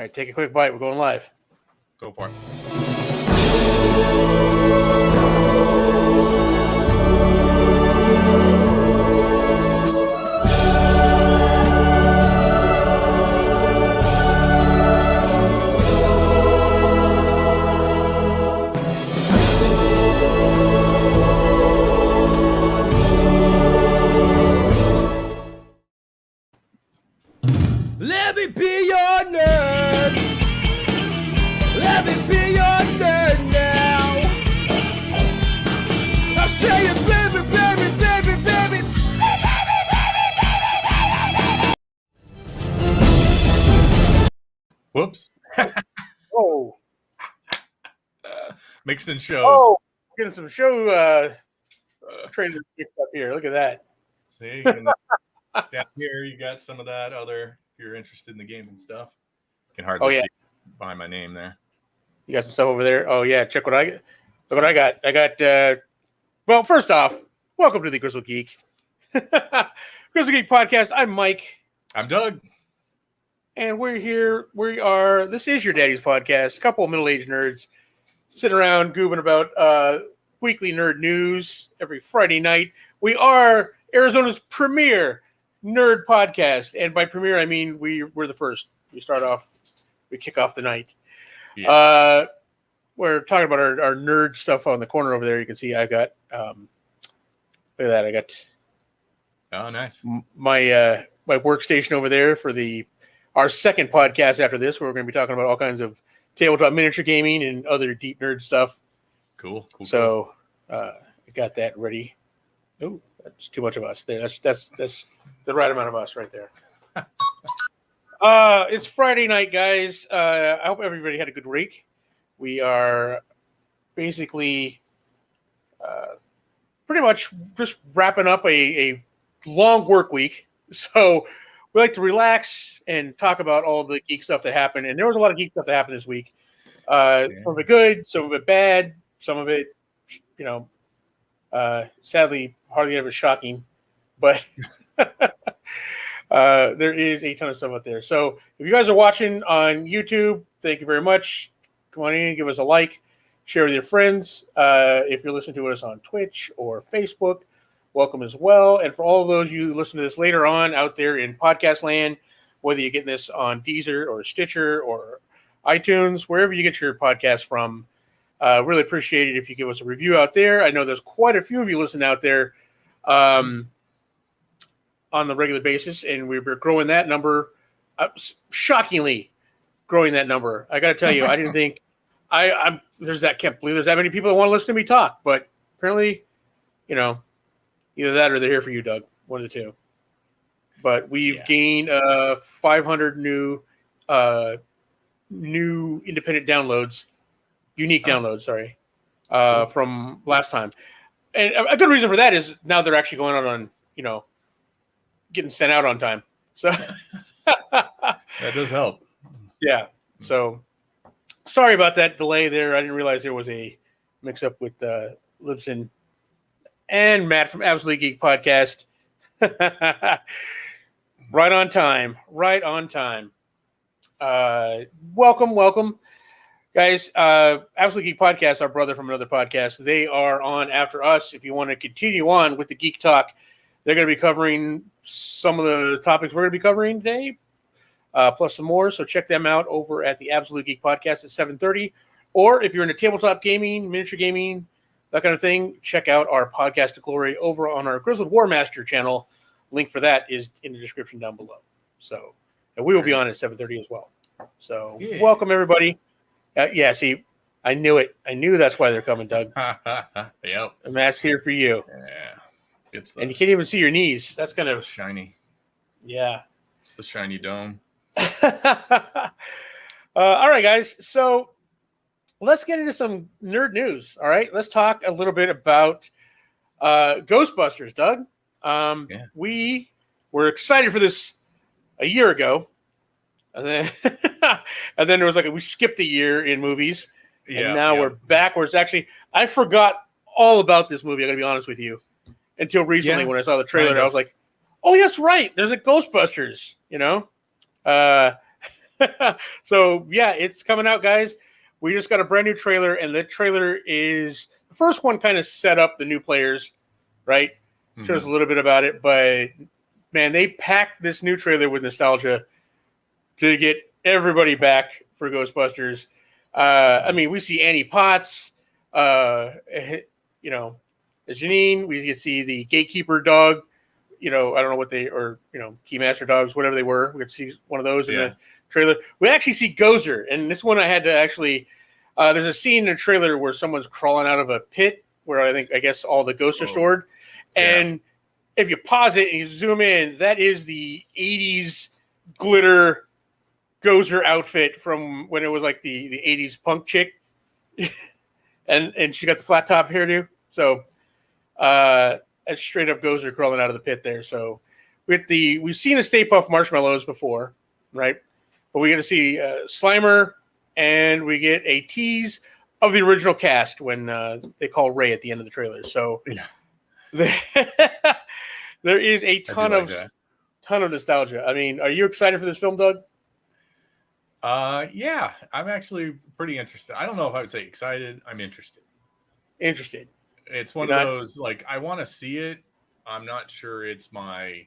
All right, take a quick bite. We're going live. Go for it. Let me be your nerd. Let me be your nerd now. I'll say it, baby, baby, baby, baby. Whoops. Oh, Mixing shows. oh, getting some show trailers mixed up here. Look at that. See, and down here you got some of that other. If you're interested in the gaming stuff, you can hardly see behind my name there. You got some stuff over there. Oh yeah, check what I got. Look what I got. I got. Well, first off, welcome to the Grizzled Geek. Grizzled Geek Podcast. I'm Mike. I'm Doug. And we're here. We are. This is your daddy's podcast. A couple of middle-aged nerds sitting around goobing about weekly nerd news every Friday night. We are Arizona's premier nerd podcast, and by premier I mean we're the first. We start off. We kick off the night. Yeah. We're talking about our nerd stuff on the corner over there. You can see I got. Look at that. I got. Oh, nice. My workstation over there for our second podcast after this, where we're going to be talking about all kinds of tabletop miniature gaming and other deep nerd stuff. Cool. So I got that ready. Oh, that's too much of us there. That's the right amount of us right there. It's Friday night, guys. I hope everybody had a good week. We are basically pretty much just wrapping up a long work week. So we like to relax and talk about all the geek stuff that happened. And there was a lot of geek stuff that happened this week. Some of it good, some of it bad, some of it, sadly, hardly ever shocking. But there is a ton of stuff out there. So if you guys are watching on YouTube, thank you very much. Come on in, give us a like, share with your friends. If you're listening to us on Twitch or Facebook, welcome as well. And for all of those you listen to this later on out there in podcast land, whether you're getting this on Deezer or Stitcher or iTunes, wherever you get your podcast from, really appreciate it if you give us a review out there. I know there's quite a few of you listening out there on the regular basis, and we're growing that number, shockingly growing that number. I got to tell you, I didn't think can't believe there's that many people that want to listen to me talk, but apparently, either that or they're here for you, Doug. One of the two. But we've gained 500 new independent downloads, unique downloads, sorry, from last time. And a good reason for that is now they're actually going out on, getting sent out on time. So that does help. Yeah. So sorry about that delay there. I didn't realize there was a mix-up with Libsyn and Matt from Absolute Geek Podcast. Right on time. Welcome. Guys, Absolute Geek Podcast, our brother from another podcast, they are on after us. If you want to continue on with the Geek Talk, they're going to be covering some of the topics we're going to be covering today, plus some more. So check them out over at the Absolute Geek Podcast at 7:30. Or if you're into tabletop gaming, miniature gaming, that kind of thing, check out our podcast to glory over on our Grizzled War Master channel. Link for that is in the description down below. So, and we will be on at 7:30 as well. So, Welcome everybody. See, I knew it. I knew that's why they're coming, Doug. Yep. And Matt's here for you. Yeah. And you can't even see your knees. That's kind of shiny. Yeah. It's the shiny dome. All right, guys. So let's get into some nerd news. All right. Let's talk a little bit about Ghostbusters, Doug. We were excited for this a year ago. And then there was we skipped a year in movies. And now we're backwards. Actually, I forgot all about this movie. I got to be honest with you. Until recently when I saw the trailer, I was like, oh, yes, right. There's a Ghostbusters, So yeah, it's coming out, guys. We just got a brand new trailer, and the trailer is the first one. Kind of set up the new players, right? Shows a little bit about it, but man, they packed this new trailer with nostalgia to get everybody back for Ghostbusters. I mean, we see Annie Potts, you know, Janine. We can see the gatekeeper dog. You know, I don't know what they or keymaster dogs, whatever they were. We could see one of those in the trailer. We actually see Gozer, and this one I had to actually. There's a scene in the trailer where someone's crawling out of a pit where I guess all the ghosts are stored, and if you pause it and you zoom in, that is the '80s glitter Gozer outfit from when it was like the '80s punk chick, and she got the flat top hairdo. So, it's straight up Gozer crawling out of the pit there. So, we've seen a Stay Puft Marshmallows before, right? But we get to see Slimer, and we get a tease of the original cast when they call Ray at the end of the trailer. So, there is a ton of nostalgia. I mean, are you excited for this film, Doug? Yeah, I'm actually pretty interested. I don't know if I would say excited. I'm interested. Interested. It's one of those, like, I want to see it. I'm not sure it's my,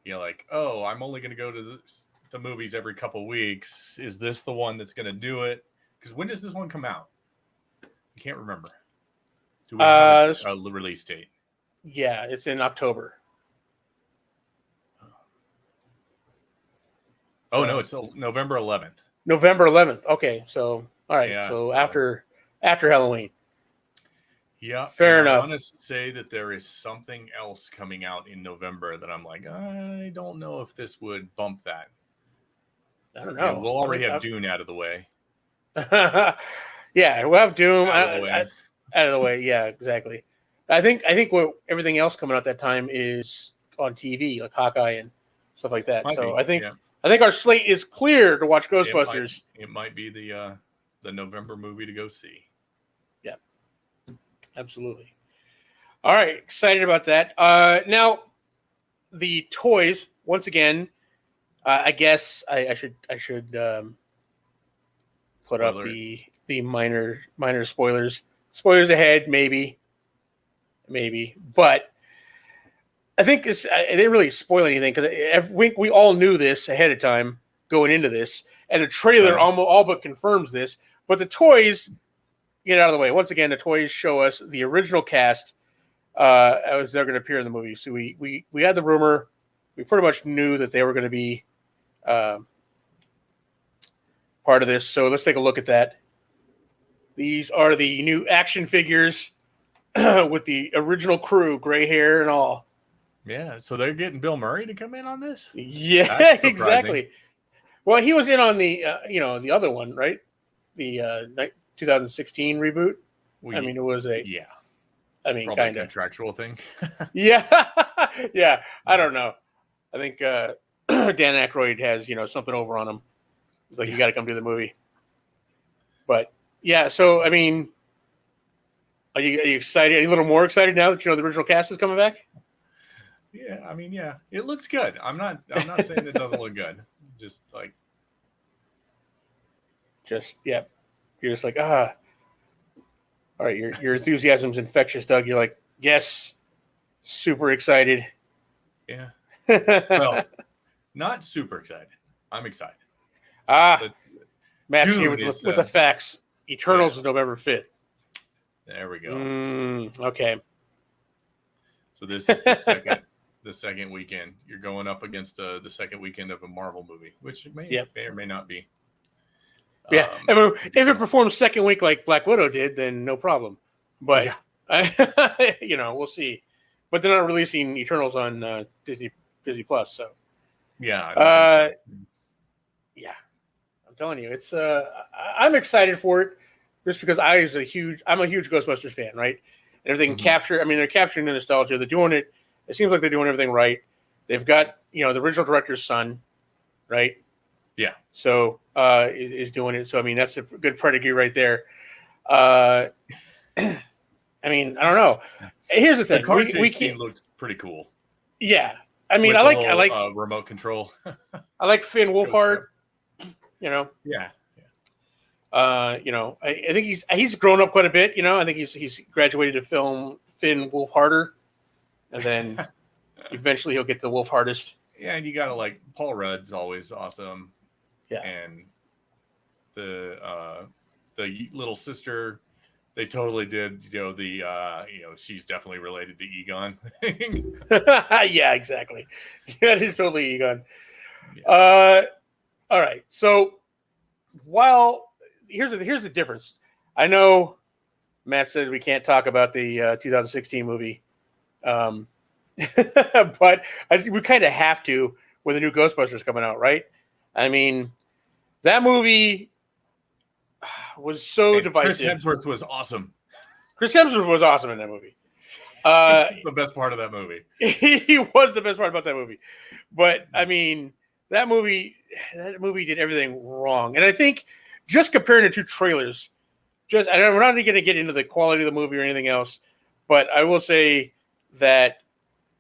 like, oh, I'm only going to go to the movies every couple weeks. Is this the one that's going to do it? Because when does this one come out? I can't remember. Do we have a release date? Yeah, it's in October. Oh, no, it's November 11th. November 11th. Okay, so all right. Yeah, so after Halloween. Yeah, fair enough. I want to say that there is something else coming out in November that I'm like, I don't know if this would bump that. I don't know. We'll already have Dune out of the way. Yeah, we'll have Doom out of the way. Yeah, exactly. I think what everything else coming out that time is on TV, like Hawkeye and stuff like that. I think our slate is clear to watch Ghostbusters. It might be the November movie to go see. Yeah, absolutely. All right, excited about that. Now, the toys once again. I guess I should put up the minor spoilers. Spoilers ahead, maybe, but. I think they didn't really spoil anything because we all knew this ahead of time going into this, and the trailer all but confirms this. But the toys get out of the way. Once again, the toys show us the original cast as they're going to appear in the movie. So we had the rumor. We pretty much knew that they were going to be part of this. So let's take a look at that. These are the new action figures with the original crew, gray hair and all. Yeah, so they're getting Bill Murray to come in on this? Yeah, exactly. Well, he was in on the the other one, right? The 2016 reboot. I mean, it was kind of contractual thing. Yeah, yeah. I don't know. I think Dan Aykroyd has something over on him. He's like, you got to come do the movie. But yeah, so I mean, are you excited? Are you a little more excited now that the original cast is coming back? Yeah, I mean, yeah, it looks good. I'm not saying it doesn't look good. Just like, you're just like, all right. Your enthusiasm's infectious, Doug. You're like, yes, super excited. Yeah. Well, not super excited. I'm excited. Match here with the facts. Eternals is November 5th. There we go. Okay. So this is the second weekend. You're going up against the second weekend of a Marvel movie, which may or may not be. Yeah, I mean, if it performs second week like Black Widow did, then no problem. But we'll see. But they're not releasing Eternals on Disney Plus, so yeah. Yeah, I'm telling you, it's I'm excited for it just because I'm a huge Ghostbusters fan, right? Everything captured. I mean, they're capturing the nostalgia. They're doing it. It seems like they're doing everything right. They've got the original director's son, right? Yeah. So is doing it. So I mean, that's a good pedigree right there. I mean, I don't know. Here's the thing. The car chase scene looked pretty cool. Yeah. I mean, I like remote control. I like Finn Wolfhard. You know, Yeah. I think he's grown up quite a bit. You know, I think he's graduated to film Finn Wolfharder, and then eventually he'll get the Wolfhardest. Yeah, and you gotta like Paul Rudd's always awesome. Yeah. And the little sister, they totally did, she's definitely related to Egon thing. Yeah, exactly. That is totally Egon. Yeah. All right. So while here's the difference. I know Matt says we can't talk about the 2016 movie. But we kind of have to with the new Ghostbusters coming out, right? I mean, that movie was so divisive. Chris Hemsworth was awesome. Chris Hemsworth was awesome in that movie. The best part of that movie. He was the best part about that movie. But I mean, that movie did everything wrong. And I think just comparing the two trailers, we're not going to get into the quality of the movie or anything else, but I will say that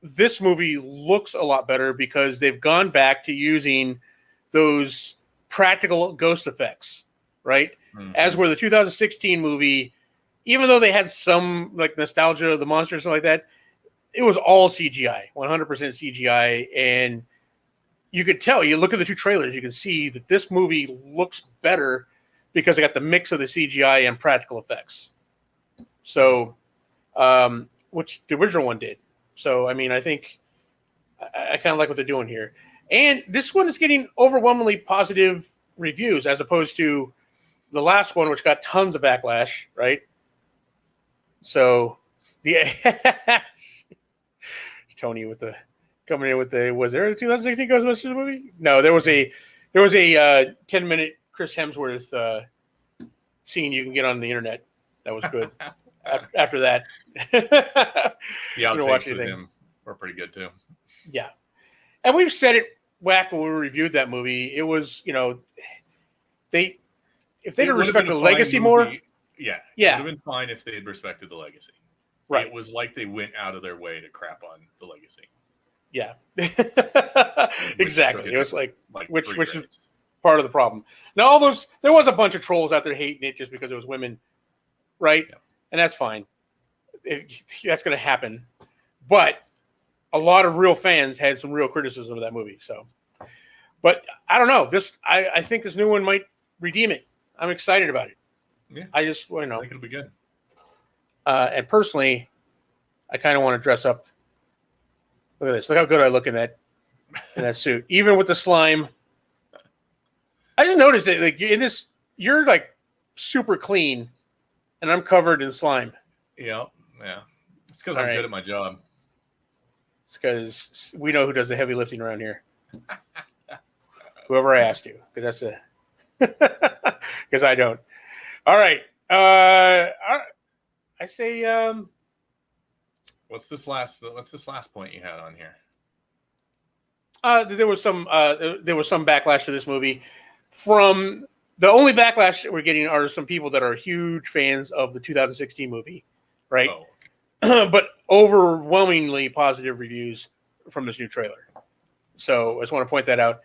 this movie looks a lot better because they've gone back to using those practical ghost effects, right? Mm-hmm. As where the 2016 movie, even though they had some like nostalgia of the monsters and stuff like that, it was all CGI, 100% CGI. And you could tell, you look at the two trailers, you can see that this movie looks better because they got the mix of the CGI and practical effects. So, which the original one did. So, I mean, I think I kind of like what they're doing here. And this one is getting overwhelmingly positive reviews as opposed to the last one, which got tons of backlash, right? So, Tony coming in with was there a 2016 Ghostbusters movie? No, there was a 10-minute Chris Hemsworth scene you can get on the internet. That was good. After that, the outtakes with him were pretty good too. Yeah, and we've said it back when we reviewed that movie. It was, if they didn't respect the legacy more, it would have been fine if they had respected the legacy. Right. It was like they went out of their way to crap on the legacy. Yeah, exactly. It was like which is part of the problem. Now, there was a bunch of trolls out there hating it just because it was women, right? Yeah. And that's fine. That's going to happen. But a lot of real fans had some real criticism of that movie. So, but I don't know. I think this new one might redeem it. I'm excited about it. Yeah. I think it'll be good. And personally, I kind of want to dress up. Look at this. Look how good I look in that suit, even with the slime. I just noticed that like in this, you're like super clean. And I'm covered in slime. Yeah. It's because I'm good at my job. It's because we know who does the heavy lifting around here. Whoever I asked to, because because I don't. All right. I say. What's this last point you had on here? There was some backlash to this movie from. The only backlash that we're getting are some people that are huge fans of the 2016 movie, right? Oh, okay. But overwhelmingly positive reviews from this new trailer. So I just want to point that out.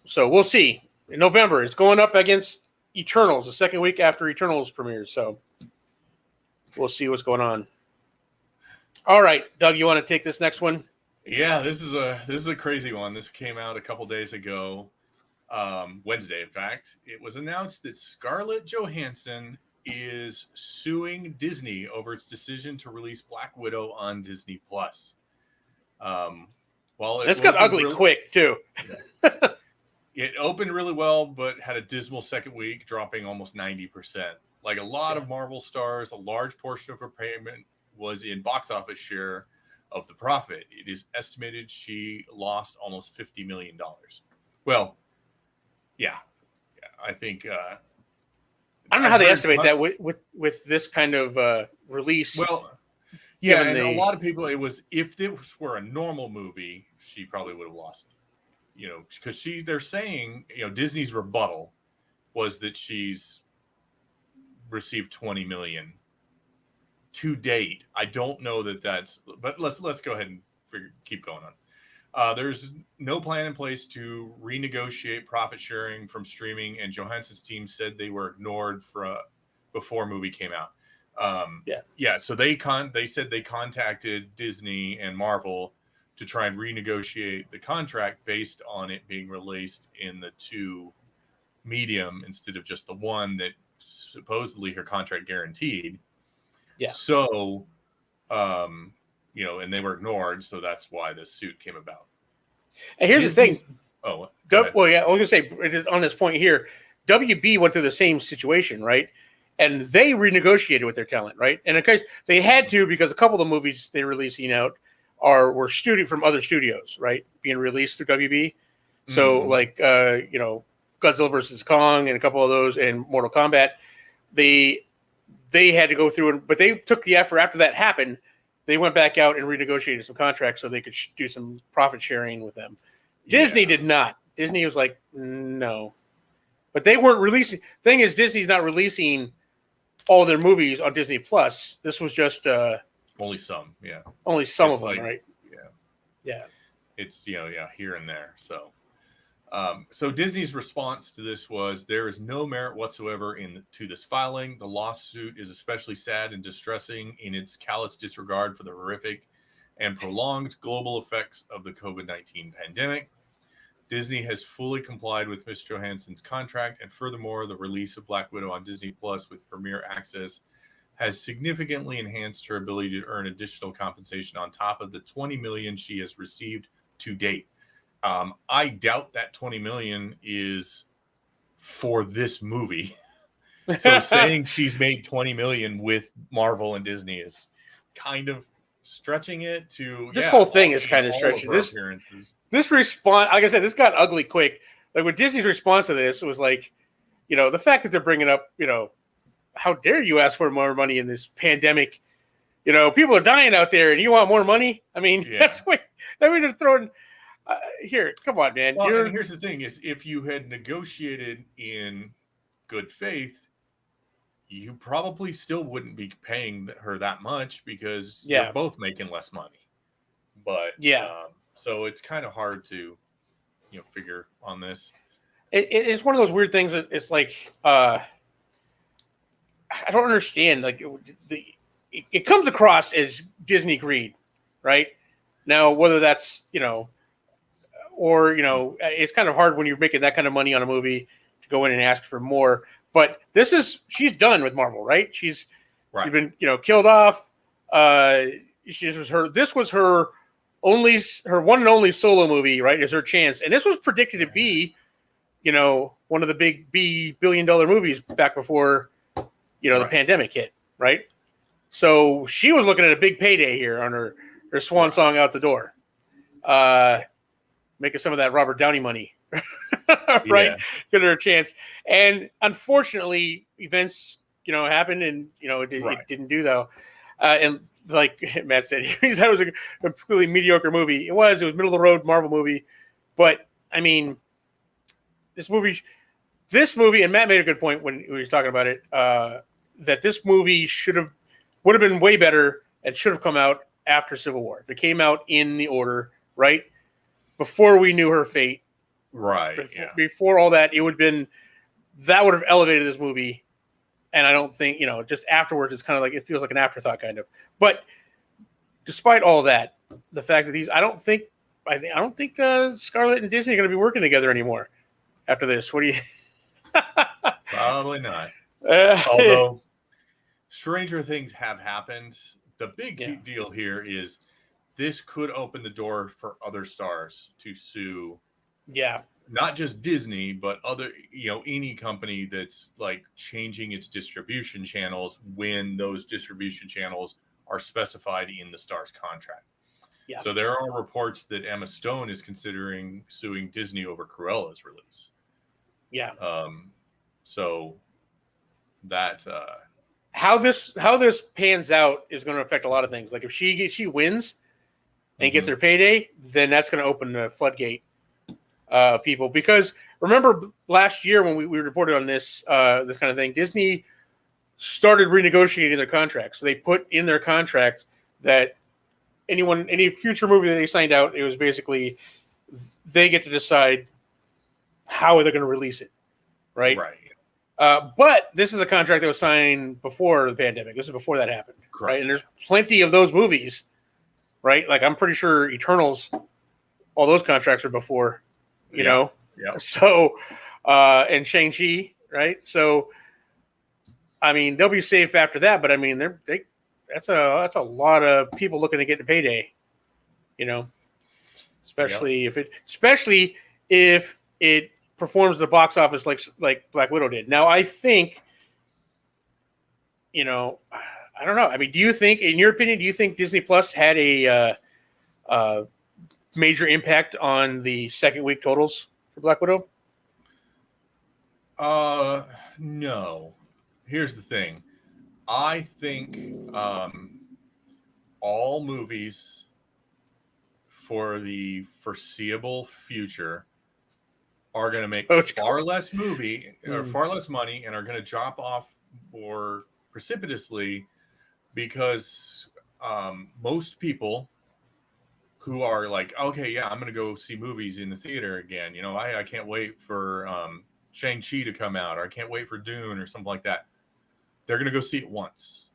So we'll see. In November, it's going up against Eternals, the second week after Eternals premieres. So we'll see what's going on. All right, Doug, you want to take this next one? Yeah, this is a crazy one. This came out a couple days ago. Wednesday, in fact, it was announced that Scarlett Johansson is suing Disney over its decision to release Black Widow on Disney Plus. It's got ugly quick too. It opened really well, but had a dismal second week, dropping almost 90%. Like a lot of Marvel stars, a large portion of her payment was in box office share of the profit. It is estimated she lost almost $50 million. Well, yeah, I think. I don't know how they estimate that with this kind of release. Well, yeah, and a lot of people, it was if this were a normal movie, she probably would have lost. Because they're saying, Disney's rebuttal was that she's received $20 million to date. I don't know that's, but let's go ahead and keep going on. There's no plan in place to renegotiate profit sharing from streaming, and Johansson's team said they were ignored before movie came out. So they said they contacted Disney and Marvel to try and renegotiate the contract based on it being released in the 2 medium instead of just the one that supposedly her contract guaranteed. Yeah. So, and they were ignored, so that's why this suit came about. And here's Disney's, the thing. Oh, Well, yeah, I was going to say on this point here, WB went through the same situation, right? And they renegotiated with their talent, right? And in case they had to, because a couple of the movies they're releasing out were from other studios, right? Being released through WB. So Godzilla versus Kong and a couple of those, and Mortal Kombat, they had to go through, but they took the effort after that happened. They went back out and renegotiated some contracts so they could do some profit sharing with them. Disney did not. Disney was like, no. But they weren't releasing. Thing is, Disney's not releasing all their movies on Disney Plus. This was just only some, only some it's of them, like, right? Yeah. It's here and there. So Disney's response to this was, there is no merit whatsoever to this filing. The lawsuit is especially sad and distressing in its callous disregard for the horrific and prolonged global effects of the COVID-19 pandemic. Disney has fully complied with Ms. Johansson's contract, and furthermore, the release of Black Widow on Disney Plus with Premier Access has significantly enhanced her ability to earn additional compensation on top of the $20 million she has received to date. I doubt that $20 million is for this movie. So saying she's made $20 million with Marvel and Disney is kind of stretching it to. This whole thing is kind of stretching. This response, like I said, this got ugly quick. Like with Disney's response to this, it was like, the fact that they're bringing up, how dare you ask for more money in this pandemic? People are dying out there, and you want more money. I mean, that's what they're throwing. Here, come on, man. Well, and here's the thing: is if you had negotiated in good faith, you probably still wouldn't be paying her that much because you're both making less money. But so it's kind of hard to, figure on this. It's one of those weird things. That it's like I don't understand. Like it comes across as Disney greed, right? Now, whether that's or it's kind of hard when you're making that kind of money on a movie to go in and ask for more. But she's done with Marvel, right? She's been killed off. This was her one and only solo movie, right? Is her chance, and this was predicted to be, one of the big $1 billion movies back before, the pandemic hit, right? So she was looking at a big payday here on her swan song out the door. Making some of that Robert Downey money, right? Give her a chance. And unfortunately, events, happened, and it didn't do though. And like Matt said, he said it was a completely mediocre movie. It was middle of the road Marvel movie, but I mean, this movie, and Matt made a good point when he was talking about it, that this movie would have been way better and should have come out after Civil War. If it came out in the order, right? Before we knew her fate, before all that, that would have elevated this movie, and I don't think just afterwards it's kind of like it feels like an afterthought kind of. But despite all that, the fact that I don't think Scarlett and Disney are going to be working together anymore after this. What do you? Probably not. Although stranger things have happened. The big deal here is, this could open the door for other stars to sue. Yeah. Not just Disney, but other, any company that's like changing its distribution channels when those distribution channels are specified in the star's contract. Yeah. So there are reports that Emma Stone is considering suing Disney over Cruella's release. Yeah. So that how this pans out is going to affect a lot of things. Like if she wins and gets their payday, then that's going to open the floodgate people. Because remember last year when we reported on this kind of thing, Disney started renegotiating their contracts. So they put in their contract that any future movie that they signed out, it was basically they get to decide how they're going to release it, right? Right. But this is a contract that was signed before the pandemic. This is before that happened, Correct. right? And there's plenty of those movies, right? Like I'm pretty sure Eternals, all those contracts are before, you know. Yeah. So, and Shang-Chi, right? So, I mean, they'll be safe after that. But I mean, that's a lot of people looking to get to payday, you know. Especially if it performs the box office like Black Widow did. Now, I think, you know, I don't know. I mean, do you think, in your opinion, do you think Disney Plus had a major impact on the second week totals for Black Widow? No. Here's the thing. I think all movies for the foreseeable future are going to make far less money and are going to drop off more precipitously because most people who are like, okay, yeah, I'm going to go see movies in the theater again. You know, I can't wait for Shang-Chi to come out, or I can't wait for Dune or something like that. They're going to go see it once.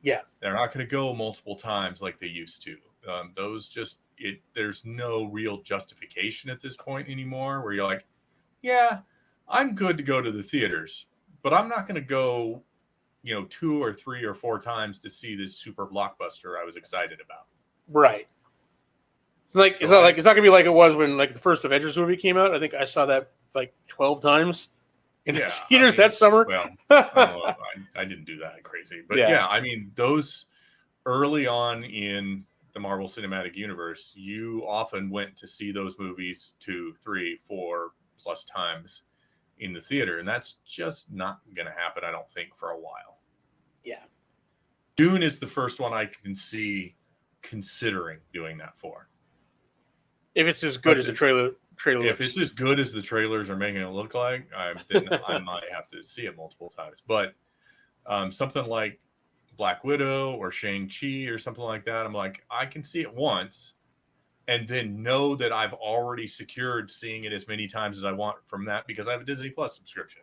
Yeah. They're not going to go multiple times like they used to. There's no real justification at this point anymore where you're like, yeah, I'm good to go to the theaters, but I'm not going to go, 2 or 3 or 4 times to see this super blockbuster I was excited about. Right. It's not going to be like it was when like the first Avengers movie came out. I think I saw that like 12 times in the theaters that summer. Well, I didn't do that crazy, but yeah, I mean, those early on in the Marvel Cinematic Universe, you often went to see those movies 2, 3, 4 plus times in the theater, and that's just not going to happen, I don't think, for a while. Yeah. Dune is the first one I can see considering doing that for. If it's as good as the trailer looks. If it's as good as the trailers are making it look like, then I might have to see it multiple times. But something like Black Widow or Shang-Chi or something like that, I'm like, I can see it once and then know that I've already secured seeing it as many times as I want from that because I have a Disney Plus subscription.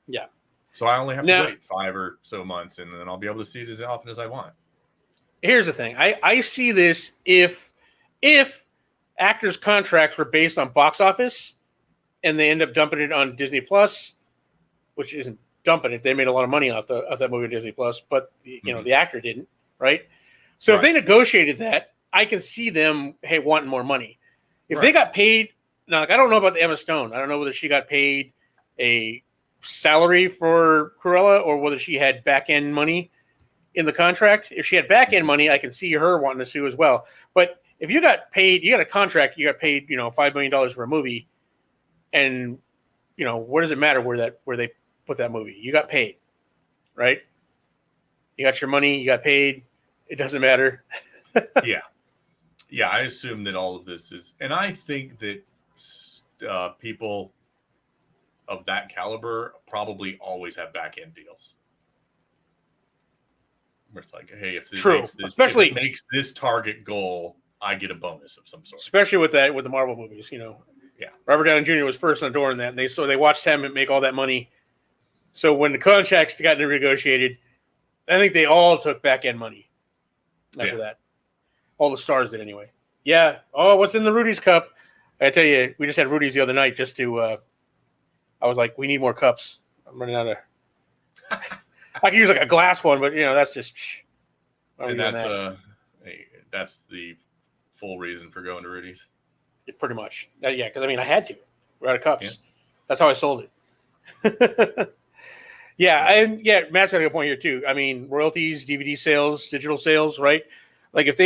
Yeah. So I only have to wait 5 or so months, and then I'll be able to see it as often as I want. Here's the thing. I see this if actors' contracts were based on box office and they end up dumping it on Disney Plus, which isn't dumping it. They made a lot of money off that movie on Disney Plus, but the actor didn't, right? So if they negotiated that, I can see them wanting more money. If they got paid, now like, I don't know about Emma Stone. I don't know whether she got paid a salary for Cruella or whether she had back end money in the contract. If she had back end money, I can see her wanting to sue as well. But if you got paid, you got a contract, you got paid, $5 million for a movie, and what does it matter where they put that movie? You got paid, right? You got your money, you got paid. It doesn't matter. Yeah, I assume that all of this is, and I think that people of that caliber probably always have back end deals. Where it's like, hey, if it makes this target goal, I get a bonus of some sort. Especially with the Marvel movies, Yeah. Robert Downey Jr. was first on the door in that, and they watched him make all that money. So when the contracts got negotiated, I think they all took back end money after that. All the stars did anyway. Yeah. Oh, what's in the Rudy's cup? I tell you, we just had Rudy's the other night just to. I was like, we need more cups. I'm running out of. I could use like a glass one, but that's just. And that's the full reason for going to Rudy's. Pretty much, yeah. Because I had to. We're out of cups. Yeah. That's how I sold it. Matt's got a good point here too. Royalties, DVD sales, digital sales, right? Like if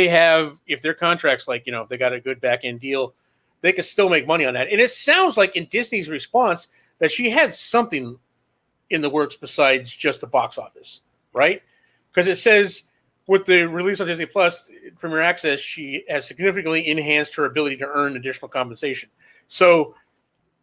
their contracts, like if they got a good back end deal, they could still make money on that. And it sounds like in Disney's response that she had something in the works besides just the box office, right? Because it says with the release on Disney Plus Premier Access, she has significantly enhanced her ability to earn additional compensation. So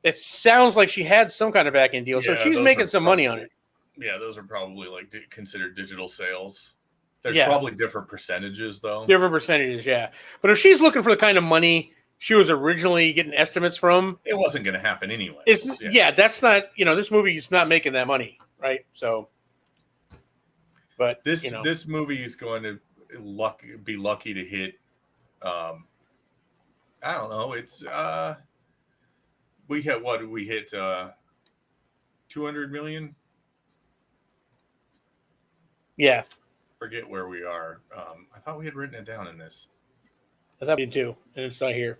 it sounds like she had some kind of back end deal. So she's making some money on it. Yeah, those are probably like considered digital sales. There's Yeah. probably different percentages, though. Different percentages, yeah. But if she's looking for the kind of money she was originally getting estimates from, It wasn't going to happen anyway. that's not, this movie is not making that money, right? So, but this movie is going to be lucky to hit. I don't know. It's we hit what? We hit 200 million. Yeah, Forget where we are. I thought we had written it down in this. that's happening too, and it's not here.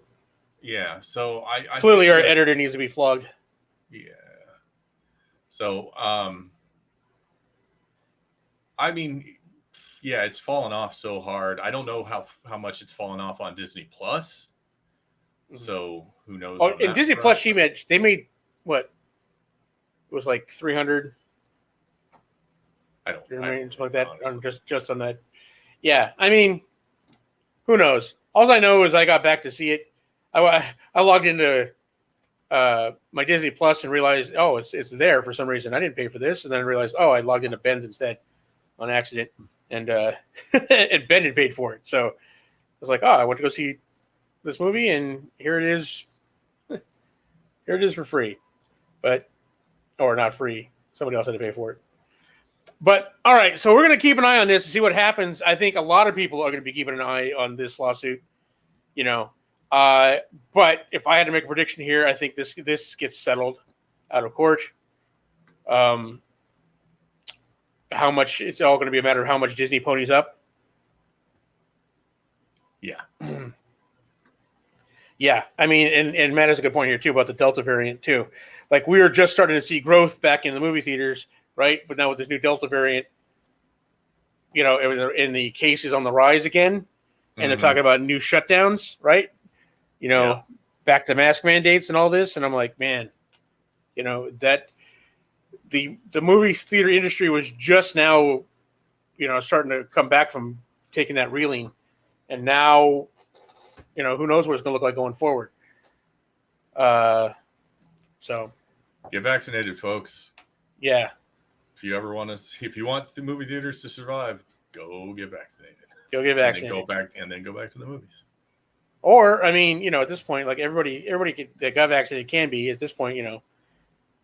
Yeah. So I Clearly, think our editor needs to be flogged. Yeah. So I mean, yeah, it's fallen off so hard. I don't know how much it's fallen off on Disney Plus. So who knows? Oh, in Disney Plus, they made what? It was like 300. I don't something like that. honestly. Just on that. Yeah, I mean, who knows? All I know is I got back to see it. I logged into my Disney Plus and realized, oh, it's there for some reason. I didn't pay for this, and then I realized, oh, I logged into Ben's instead on accident, and and Ben had paid for it. So I was like, oh, I went to go see this movie, and here it is. Here it is for free, or not free. Somebody else had to pay for it. But all right, so we're going to keep an eye on this and see what happens. I think a lot of people are going to be keeping an eye on this lawsuit. But if I had to make a prediction here, I think this gets settled out of court. How much, it's all going to be a matter of how much Disney ponies up. Yeah. Yeah. I mean, and Matt has a good point here too about the Delta variant too. Like we were just starting to see growth back in the movie theaters, right? But now with this new Delta variant, in the cases on the rise again, and they're talking about new shutdowns, right? Back to mask mandates and all this. And I'm like, man, that the movie theater industry was just now, starting to come back from taking that reeling. And now, who knows what it's going to look like going forward. So Get vaccinated, folks. Yeah. If you want the movie theaters to survive, go get vaccinated. Go get vaccinated. And then go back to the movies. Or, I mean, at this point, like everybody that got vaccinated can be at this point,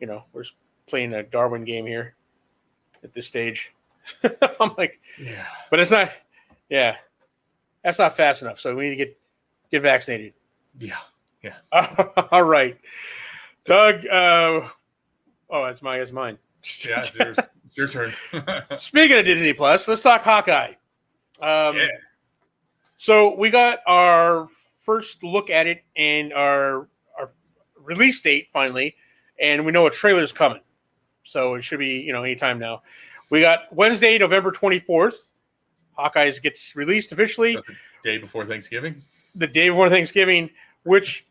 we're playing a Darwin game here at this stage. I'm like, yeah, but it's not, yeah, that's not fast enough. So we need to get vaccinated. Yeah. Yeah. All right, Doug. That's mine. Yeah, it's yours. It's your turn. Speaking of Disney Plus, let's talk Hawkeye. Yeah. So we got our first look at it and our release date finally, and we know a trailer's coming. So it should be, anytime now. We got Wednesday, November 24th. Hawkeyes gets released officially. So the day before Thanksgiving? The day before Thanksgiving, which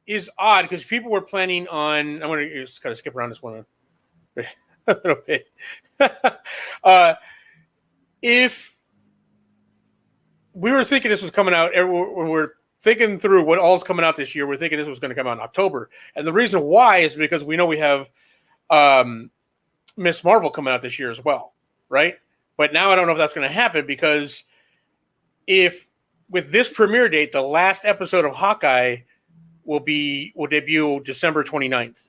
is odd because people were planning on, I'm going to just kind of skip around this one a little bit. If we were thinking this was coming out, when we're thinking through what all's coming out this year, we're thinking this was going to come out in October. And the reason why is because we know we have Miss Marvel coming out this year as well, right? But now I don't know if that's going to happen because if with this premiere date, the last episode of Hawkeye will debut December 29th,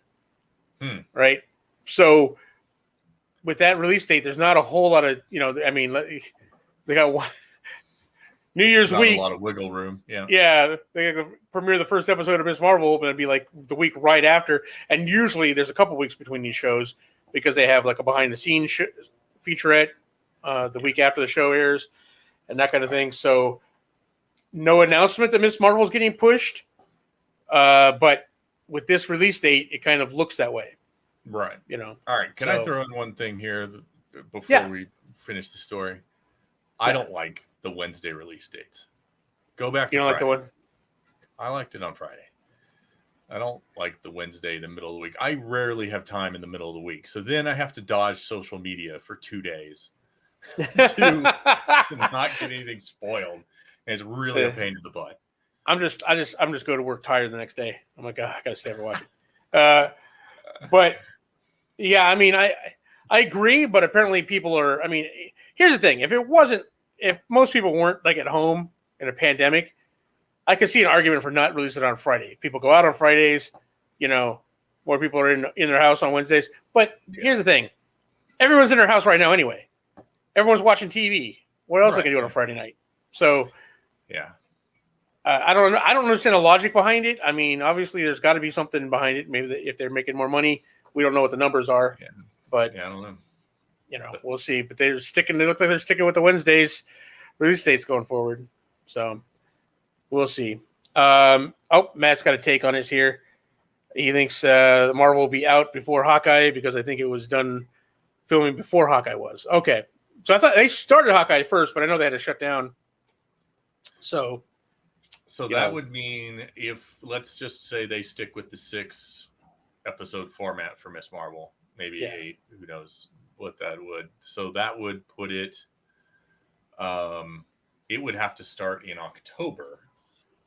right? So with that release date, there's not a whole lot of, they got one. New Year's Not week. A lot of wiggle room. Yeah. Yeah. They premiere the first episode of Miss Marvel, but it'd be like the week right after. And usually there's a couple weeks between these shows because they have like a behind the scenes featurette the week after the show airs and that kind of thing. So no announcement that Miss Marvel is getting pushed. But with this release date, it kind of looks that way. Right. All right. Can I throw in one thing here before we finish the story? I don't like the Wednesday release dates. Go back to You don't Friday. like the one? I liked it on Friday. I don't like the Wednesday, the middle of the week. I rarely have time in the middle of the week. So then I have to dodge social media for 2 days to not get anything spoiled. And it's really a pain in the butt. I'm just go to work tired the next day. I'm like, I gotta stay up and watch it. But yeah, I mean, I I agree, but apparently people are. I mean, here's the thing: if most people weren't like at home in a pandemic, I could see an argument for not releasing it on Friday. People go out on Fridays, more people are in their house on Wednesdays. But here's the thing: everyone's in their house right now anyway. Everyone's watching TV. What else are they gonna do on a Friday night? So, yeah. I don't understand the logic behind it. I mean, obviously, there's got to be something behind it. Maybe if they're making more money, we don't know what the numbers are. Yeah. But I don't know. We'll see. But they're sticking. It looks like they're sticking with the Wednesdays release dates going forward. So we'll see. Matt's got a take on this here. He thinks Marvel will be out before Hawkeye because I think it was done filming before Hawkeye was. Okay, so I thought they started Hawkeye first, but I know they had to shut down. So that would mean if, let's just say they stick with the 6-episode format for Miss Marvel, maybe 8, who knows what that would. So that would put it, it would have to start in October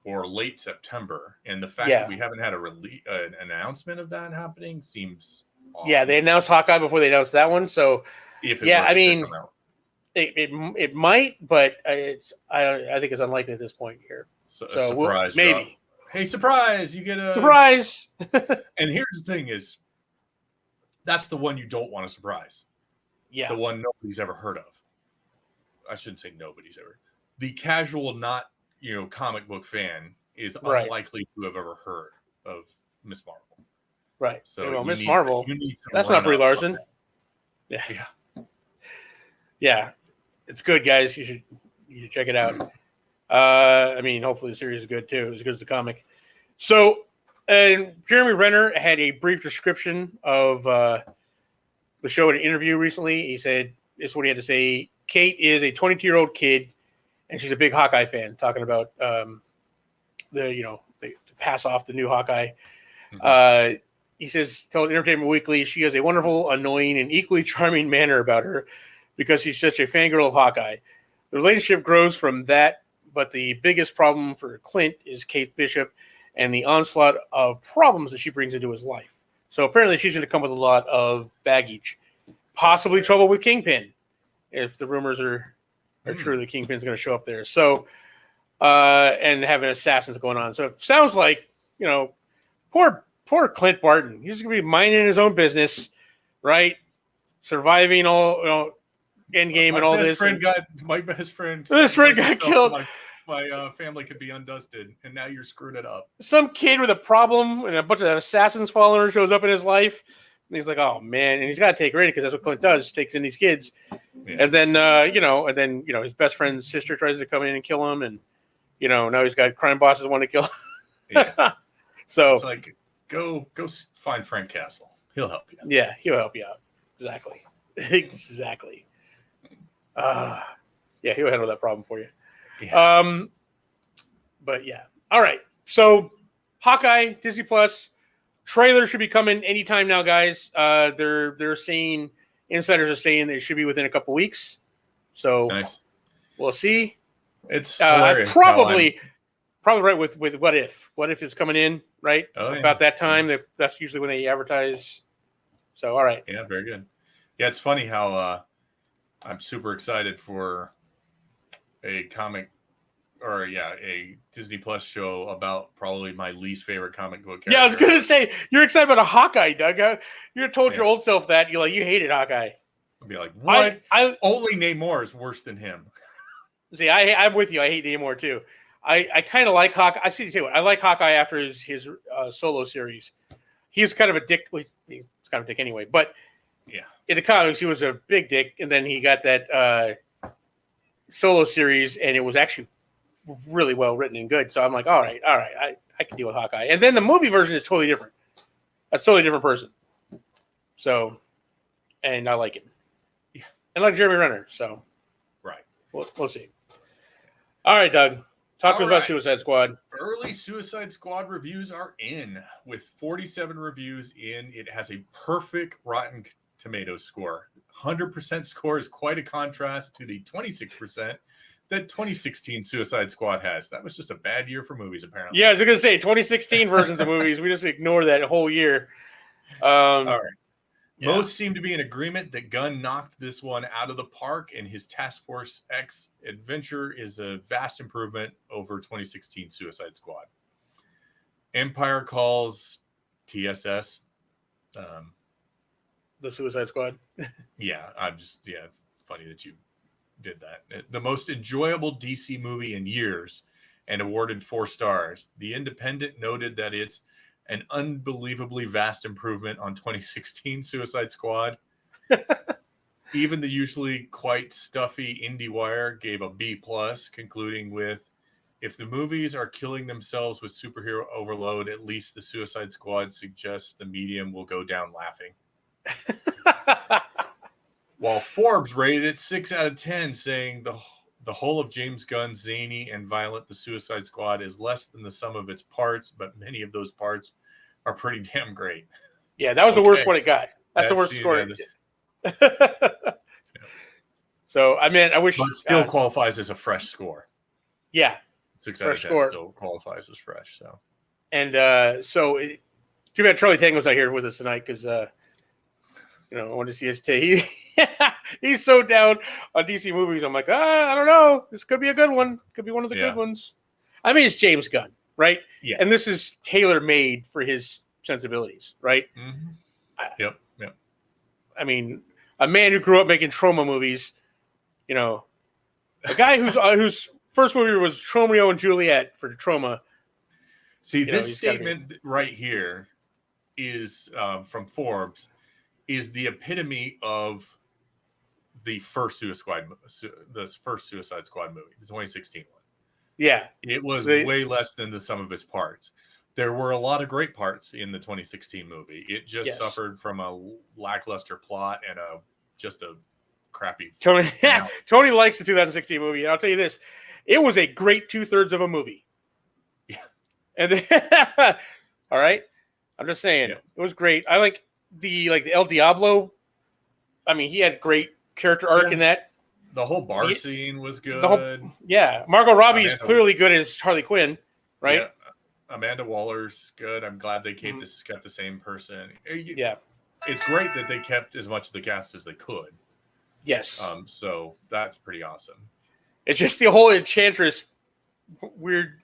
or late September. And the fact that we haven't had an announcement of that happening seems odd. Yeah, they announced Hawkeye before they announced that one. So I mean, it might, but I think it's unlikely at this point here. So a surprise, maybe. Drop. Hey, surprise! You get a surprise. And here's the thing: is that's the one you don't want to surprise. Yeah, the one nobody's ever heard of. I shouldn't say nobody's ever. The casual, not comic book fan is unlikely to have ever heard of Miss Marvel. Right. So Miss Marvel. That's not Brie Larson. Yeah. It's good, guys. You should check it out. I mean, hopefully the series is good too, as good as the comic. So, and Jeremy Renner had a brief description of the show in an interview recently. He said, this is what he had to say. Kate is a 22-year-old kid, and she's a big Hawkeye fan, talking about to pass off the new Hawkeye. Mm-hmm. He says, told Entertainment Weekly, she has a wonderful, annoying, and equally charming manner about her because she's such a fangirl of Hawkeye. The relationship grows from that, but the biggest problem for Clint is Kate Bishop and the onslaught of problems that she brings into his life. So apparently she's going to come with a lot of baggage, possibly trouble with Kingpin, if the rumors are true. The Kingpin's going to show up there. So, and having assassins going on. So it sounds like, poor Clint Barton. He's going to be minding his own business, right? Surviving all, Endgame and all this. My best friend got killed. My family could be undusted, and now you're screwing it up. Some kid with a problem and a bunch of assassins following her shows up in his life. And he's like, oh, man. And he's got to take her in because that's what Clint does, takes in these kids. Yeah. And then, his best friend's sister tries to come in and kill him. And, now he's got crime bosses want to kill him. Yeah. So it's like, go find Frank Castle. He'll help you. Yeah, he'll help you out. Exactly. He'll handle that problem for you. Yeah. But yeah. All right. So Hawkeye, Disney Plus, trailer should be coming anytime now, guys. They're saying, insiders are saying it should be within a couple weeks. So nice. We'll see. It's hilarious. Probably right with What If. What If is coming in, right? About that time. That's usually when they advertise. So all right. Yeah, very good. Yeah, it's funny how I'm super excited for a comic a Disney Plus show about probably my least favorite comic book character. Yeah, I was going to say, you're excited about a Hawkeye, Doug. You told your old self that. You hated Hawkeye. I'd be like, what? Only Namor is worse than him. See, I'm with you. I hate Namor, too. I kind of like Hawkeye. I see, too. I like Hawkeye after his solo series. He's kind of a dick. Well, he's kind of a dick anyway. But yeah, in the comics, he was a big dick. And then he got that solo series, and it was actually really well written and good. So I'm like, all right, I can deal with Hawkeye. And then the movie version is totally different. A totally different person. So, and I like it. Yeah. And I like Jeremy Renner. So, right. We'll see. All right, Doug. Talk to us about Suicide Squad. Early Suicide Squad reviews are in with 47 reviews in. It has a perfect Rotten Tomatoes score. 100% score is quite a contrast to the 26% that 2016 Suicide Squad has. That was just a bad year for movies, apparently. Yeah, I was going to say 2016 versions of movies. We just ignore that whole year. All right. Most seem to be in agreement that Gunn knocked this one out of the park, and his Task Force X adventure is a vast improvement over 2016 Suicide Squad. Empire calls TSS. The Suicide Squad. Funny that you did that. The most enjoyable DC movie in years, and awarded 4 stars. The Independent noted that it's an unbelievably vast improvement on 2016 Suicide Squad. Even the usually quite stuffy IndieWire gave a B+, concluding with, if the movies are killing themselves with superhero overload, at least the Suicide Squad suggests the medium will go down laughing. While Forbes rated it 6 out of 10, saying the whole of James Gunn's zany and violent The Suicide Squad is less than the sum of its parts, but many of those parts are pretty damn great. Yeah, that was the worst one it got. That's the worst score. So, I mean, I wish... But still qualifies as a fresh score. Yeah. 6 out of 10 still qualifies as fresh. So, and too bad Charlie Tango's not here with us tonight because, I want to see his take. He's so down on DC movies. I'm like, I don't know. This could be a good one. Could be one of the good ones. I mean, it's James Gunn, right? Yeah. And this is tailor-made for his sensibilities, right? Mm-hmm. Yep. I mean, a man who grew up making trauma movies, a guy whose first movie was Romeo and Juliet for Trauma. See, this statement right here is from Forbes, is the epitome of the first Suicide Squad movie, the 2016 one. Yeah. It was way less than the sum of its parts. There were a lot of great parts in the 2016 movie. It just suffered from a lackluster plot and just a crappy... Tony likes the 2016 movie. And I'll tell you this. It was a great 2/3 of a movie. Yeah. And all right. I'm just saying. It was great. I like the El Diablo. I mean, he had great character arc in that. The whole bar scene was good. Margot Robbie is clearly good as Harley Quinn, right? Yeah. Amanda Waller's good. I'm glad they kept the same person. Yeah. It's great that they kept as much of the cast as they could. Yes. So that's pretty awesome. It's just the whole Enchantress weird,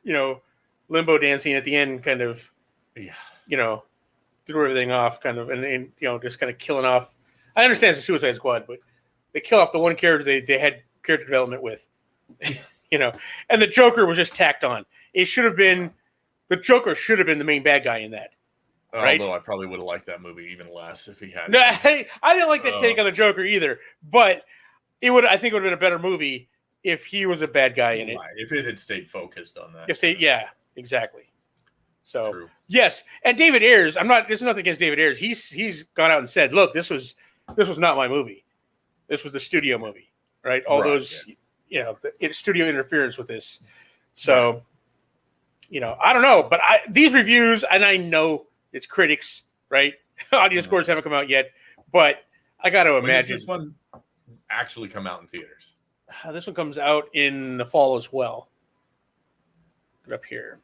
limbo dancing at the end kind of, threw everything off kind of, and just kind of killing off. I understand it's a Suicide Squad, but they kill off the one character they had character development with, and the Joker was just tacked on. The Joker should have been the main bad guy in that. Right? Although I probably would have liked that movie even less if he had. No, I didn't like that take on the Joker either, but I think it would have been a better movie if he was a bad guy in it. If it had stayed focused on that. Exactly. So True. Yes, and David Ayers. This is nothing against David Ayers. He's gone out and said, "Look, this was not my movie. This was the studio movie, right? All those, the studio interference with this." So, I don't know, but these reviews, and I know it's critics, right? Audience scores haven't come out yet, but I got to imagine this one actually come out in theaters. This one comes out in the fall as well. Put up here.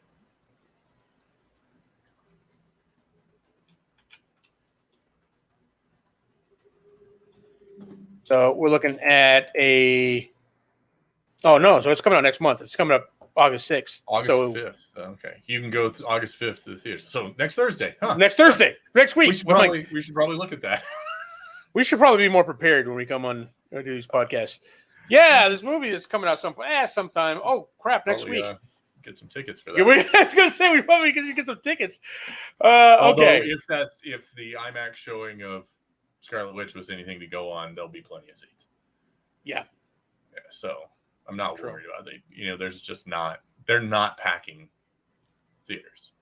So we're looking at so it's coming out next month. It's coming up August 6th. August 5th. Okay. You can go August 5th to the theaters. So next Thursday. Huh? Next Thursday. Next week. We should probably look at that. We should probably be more prepared when we come on and do these podcasts. Yeah, this movie is coming out sometime. Oh, crap, next week. Get some tickets for that. Yeah, I was going to say, we probably could get some tickets. Although, okay. if the IMAX showing of Scarlet Witch was anything to go on, there'll be plenty of seats. Yeah. So I'm not worried about it. There's just they're not packing theaters.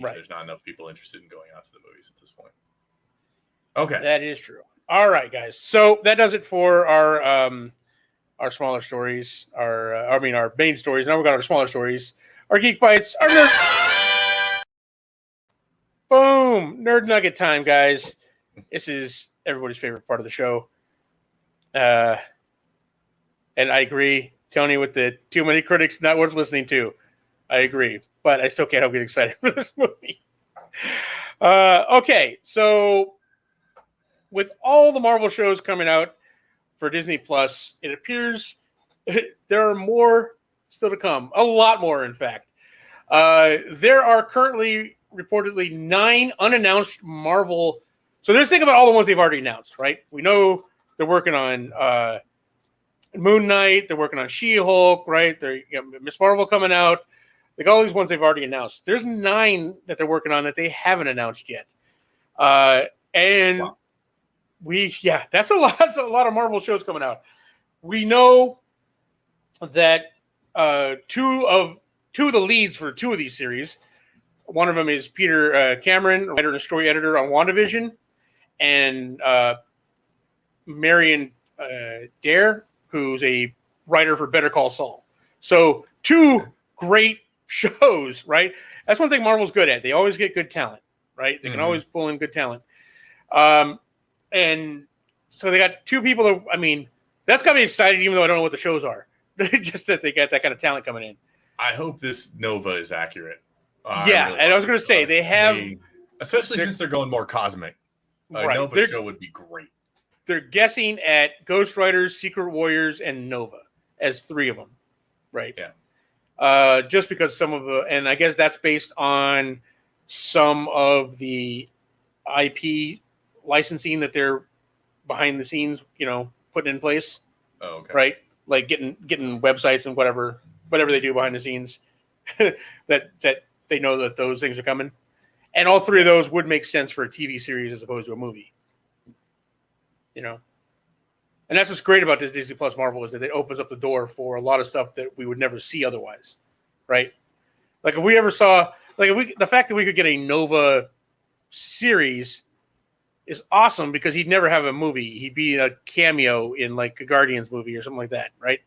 Right. There's not enough people interested in going out to the movies at this point. Okay. That is true. All right, guys. So that does it for our smaller stories, our main stories. Now we've got our smaller stories, our Geek Bites, our nerd. Boom! Nerd Nugget time, guys. This is everybody's favorite part of the show. And I agree, Tony, with the too many critics not worth listening to. I agree, but I still can't help getting excited for this movie. Okay, so with all the Marvel shows coming out for Disney Plus, it appears there are more still to come. A lot more, in fact. There are currently reportedly 9 unannounced Marvel. So let's think about all the ones they've already announced, right? We know they're working on Moon Knight. They're working on She-Hulk, right? They're Miss Marvel coming out. Like all these ones they've already announced. There's 9 that they're working on that they haven't announced yet. And wow. That's a lot. That's a lot of Marvel shows coming out. We know that 2 of the leads for 2 of these series. One of them is Peter Cameron, writer and story editor on WandaVision, and Marion Dare, who's a writer for Better Call Saul. So 2 great shows, right? That's one thing Marvel's good at. They always get good talent, right? They can always pull in good talent. And so they got 2 people that, I mean, that's got me excited, even though I don't know what the shows are. Just that they got that kind of talent coming in. I hope this Nova is accurate. Really and I was going to say, they have... especially since they're going more cosmic. Right. Nova show would be great. They're guessing at Ghost Riders, Secret Warriors, and Nova as 3 of them, right? Yeah. Just because some of the... And I guess that's based on some of the IP licensing that they're behind the scenes, putting in place. Oh, okay. Right? Like getting websites and whatever they do behind the scenes that they know that those things are coming. And all 3 of those would make sense for a TV series as opposed to a movie. And that's what's great about this Disney Plus Marvel is that it opens up the door for a lot of stuff that we would never see otherwise. Right? Like if we ever saw, the fact that we could get a Nova series is awesome because he'd never have a movie. He'd be a cameo in like a Guardians movie or something like that. Right?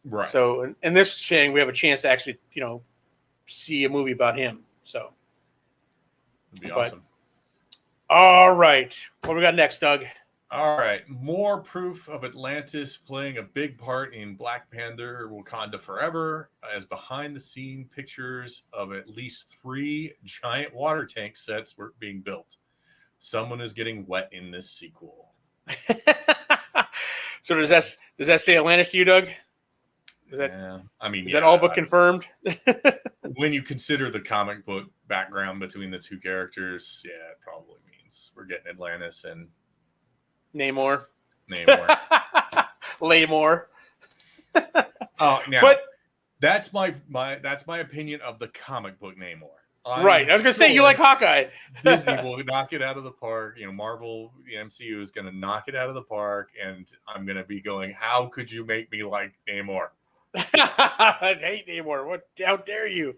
Right. So in this thing, we have a chance to actually, see a movie about him. So it'd be awesome. All right. What do we got next, Doug? All right. More proof of Atlantis playing a big part in Black Panther Wakanda Forever as behind-the-scene pictures of at least 3 giant water tank sets were being built. Someone is getting wet in this sequel. So does that say Atlantis to you, Doug? Is that all but confirmed? When you consider the comic book background between the 2 characters, it probably means we're getting Atlantis and Namor. Laymore. Oh, now but that's my opinion of the comic book Namor. Right. I was going to say you like Hawkeye. Disney will knock it out of the park. Marvel, the MCU is going to knock it out of the park, and I'm going to be going, how could you make me like Namor? I hate Namor. How dare you?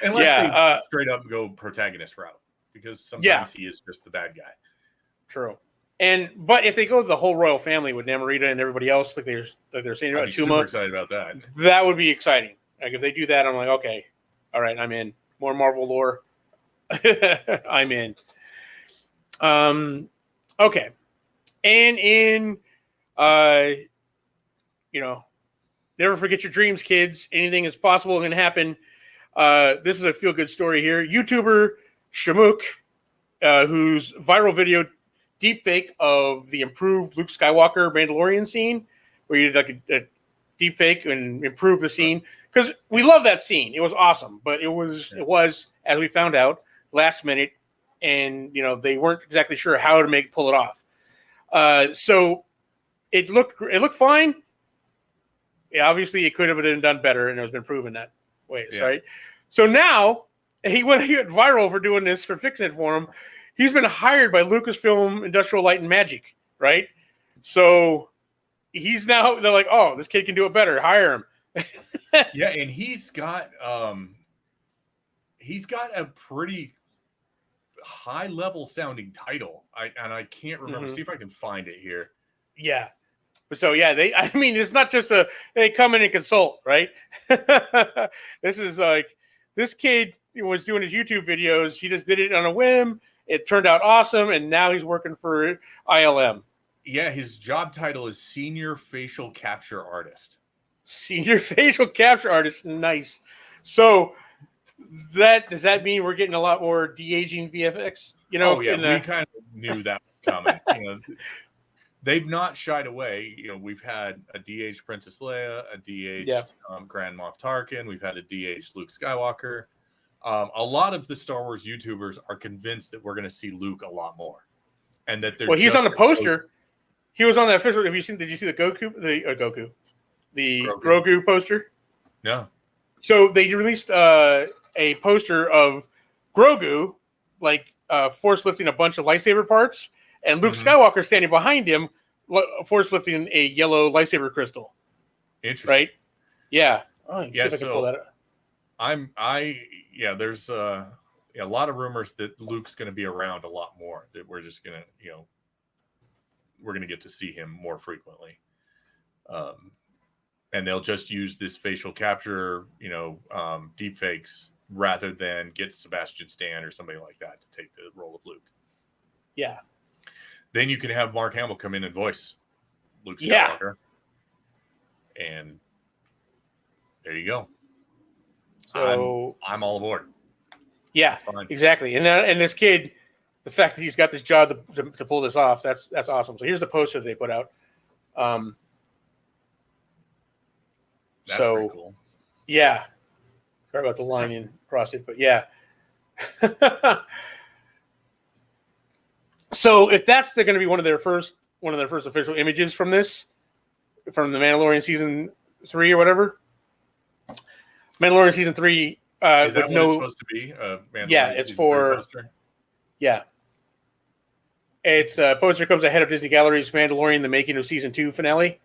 Unless they straight up go protagonist route, because sometimes he is just the bad guy. True. But if they go to the whole royal family with Namorita and everybody else, like they're saying about Tuma, super excited about that. That would be exciting. Like if they do that, I'm like, okay, all right, I'm in. More Marvel lore. I'm in. Okay. And in never forget your dreams, kids. Anything is possible and can happen. This is a feel-good story here. YouTuber Shamook, whose viral video deepfake of the improved Luke Skywalker Mandalorian scene, where you did like a deepfake and improve the scene. Because we love that scene. It was awesome. But it was, as we found out, last minute. And, they weren't exactly sure how to pull it off. So it looked fine. Yeah, obviously, it could have been done better, and it has been proven that way. Yeah. Right? So now, he went viral for doing this, for fixing it for him. He's been hired by Lucasfilm Industrial Light and Magic, right? So they're like, oh, this kid can do it better. Hire him. Yeah, and he's got a pretty high-level sounding title. I can't remember. See if I can find it here. Yeah. So it's not just they come in and consult, right? This is like, this kid was doing his YouTube videos. He just did it on a whim. It turned out awesome, and now he's working for ILM. Yeah, his job title is Senior Facial Capture Artist. Senior Facial Capture Artist, nice. So does that mean we're getting a lot more de-aging VFX? We kind of knew that was coming. They've not shied away. We've had a DH Princess Leia, a DH Grand Moff Tarkin. We've had a DH Luke Skywalker. A lot of the Star Wars YouTubers are convinced that we're going to see Luke a lot more, and that they're he's on the poster. He was on the official. Did you see the Grogu poster? No. So they released a poster of Grogu, force lifting a bunch of lightsaber parts, and Luke Skywalker standing behind him, force lifting a yellow lightsaber crystal. Interesting, right? Yeah. Oh, see if I can pull that up. There's a lot of rumors that Luke's going to be around a lot more. That we're just gonna, we're going to get to see him more frequently. And they'll just use this facial capture, deep fakes rather than get Sebastian Stan or somebody like that to take the role of Luke. Yeah. Then you can have Mark Hamill come in and voice Luke Skywalker. Yeah. And there you go. So I'm all aboard. Yeah, exactly. And this kid, the fact that he's got this job to pull this off, that's awesome. So here's the poster they put out. That's pretty cool. Yeah. Sorry about the line in across it, but yeah. So if that's going to be one of their first official images from the Mandalorian season 3 or whatever. Mandalorian season 3. Is that what it's supposed to be? Yeah, it's for. Poster? Yeah. It's poster comes ahead of Disney Gallery's Mandalorian: The Making of Season 2 finale.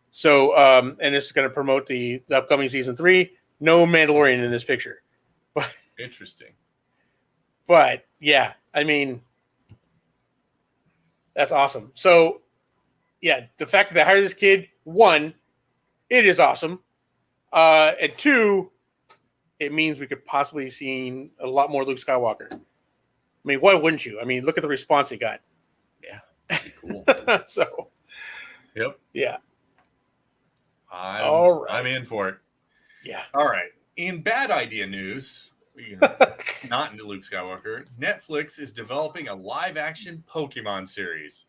So, and this is going to promote the upcoming season 3. No Mandalorian in this picture. Interesting. But yeah, I mean, that's awesome. So, yeah, the fact that they hired this kid, 1, it is awesome. And 2, it means we could possibly see a lot more Luke Skywalker. I mean, why wouldn't you? I mean, look at the response he got. Yeah, that'd be cool. So, yep. Yeah. I'm in for it. Yeah. All right. In bad idea news, not into Luke Skywalker, Netflix is developing a live-action Pokemon series.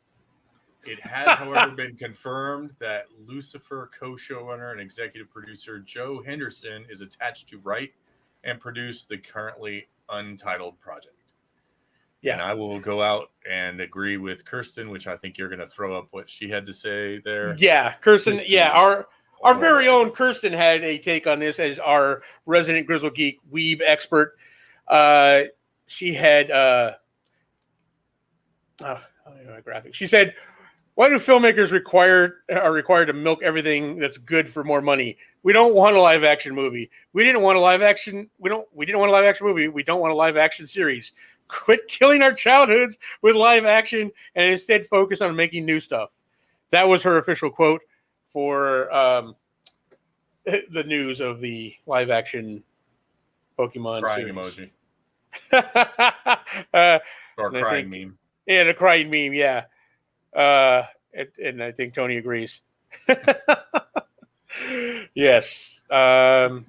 It has, however, been confirmed that Lucifer co-showrunner and executive producer Joe Henderson is attached to write and produce the currently untitled project. Yeah. And I will go out and agree with Kirsten, which I think you're going to throw up what she had to say there. Yeah, Kirsten. Yeah, our very own Kirsten had a take on this as our resident Grizzled Geek weeb expert. She had graphic. She said, "Why do filmmakers are required to milk everything that's good for more money? We don't want a live action movie. We didn't want a live action. We didn't want a live action movie. We don't want a live action series. Quit killing our childhoods with live action and instead focus on making new stuff." That was her official quote for the news of the live action Pokemon crying series. Emoji. Or crying meme. Yeah, the crying meme, yeah. And I think Tony agrees. Yes. So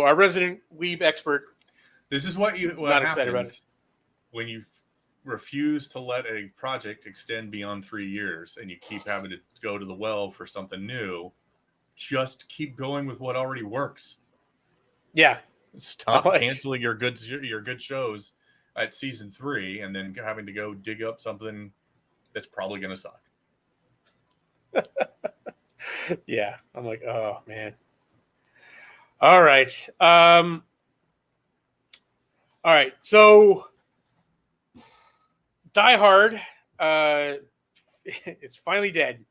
our resident weeb expert. This is what not excited about it. When you refuse to let a project extend beyond 3 years and you keep having to go to the well for something new. Just keep going with what already works. Yeah. Stop canceling your good shows at season 3 and then having to go dig up something that's probably going to suck. Yeah. I'm like, oh, man. All right. All right. So Die Hard it's finally dead.